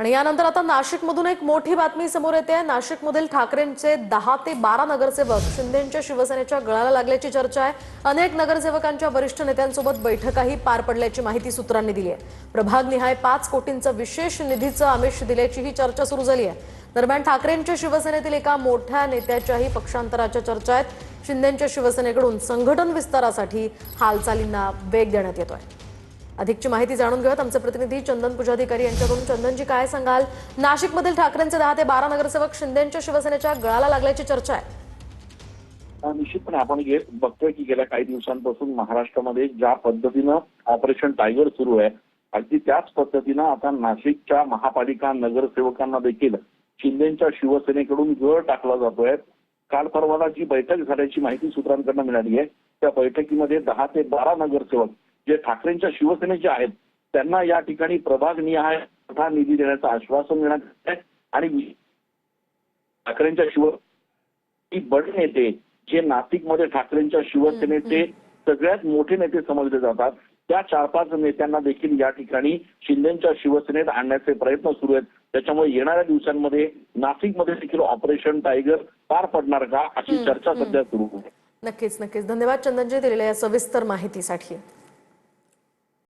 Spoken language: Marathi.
आणि यानंतर आता नाशिकमधून एक मोठी बातमी समोर येते आहे। नाशिकमधील ठाकरेंचे 10 ते 12 नगरसेवक शिंदेंच्या शिवसेनेच्या गळाला लागल्याची चर्चा आहे। अनेक नगरसेवकांच्या वरिष्ठ नेत्यांसोबत बैठकाही पार पडल्याची माहिती सूत्रांनी दिली आहे। प्रभागनिहाय 5 कोटींचा विशेष निधीचं आमिष दिल्याचीही चर्चा सुरू झाली आहे। दरम्यान ठाकरेंच्या शिवसेनेतील एका मोठ्या नेत्याच्याही पक्षांतराच्या चर्चा आहेत। शिंदेंच्या शिवसेनेकडून संघटन विस्तारासाठी हालचालींना वेग देण्यात येतोय। अधिकची माहिती जाणून घेऊयात आमचे प्रतिनिधी चंदन पुजाधिकारी यांच्याकडून। चंदनजी, काय सांगाल? नाशिकमधील ठाकरेंचे 10 ते 12 नगरसेवक शिंदेंच्या शिवसेनेच्या गळाला लागल्याची चर्चा आहे। निश्चितपणे आपण बघतोय की गेल्या काही दिवसांपासून महाराष्ट्रामध्ये ज्या पद्धतीनं ऑपरेशन टायगर सुरू आहे, अगदी त्याच पद्धतीनं आता नाशिकच्या महापालिका नगरसेवकांना देखील शिंदेंच्या शिवसेनेकडून गळ टाकला जातोय। काल परवाला जी बैठक झाल्याची माहिती सूत्रांकडून मिळाली आहे, त्या बैठकीमध्ये 10 ते 12 नगरसेवक जे ठाकरेंच्या शिवसेनेचे आहेत त्यांना या ठिकाणी प्रभागनिहाय मोठा निधी देण्याचं आश्वासन देण्यात आलं आहे। आणि ठाकरेंच्या शिवसेनेचे बडे नेते जे नाशिकमध्ये ठाकरेंच्या शिवसेनेचे सगळ्यात मोठे नेते समजले जातात, त्या 4-5 नेत्यांना देखील या ठिकाणी शिंदेंच्या शिवसेनेत आणण्याचे प्रयत्न सुरू आहेत। त्याच्यामुळे येणाऱ्या दिवसांमध्ये नाशिकमध्ये देखील ऑपरेशन टायगर पार पडणार का, अशी चर्चा सध्या सुरू आहे। नक्कीच धन्यवाद चंदनजी दिलेल्या या सविस्तर माहितीसाठी।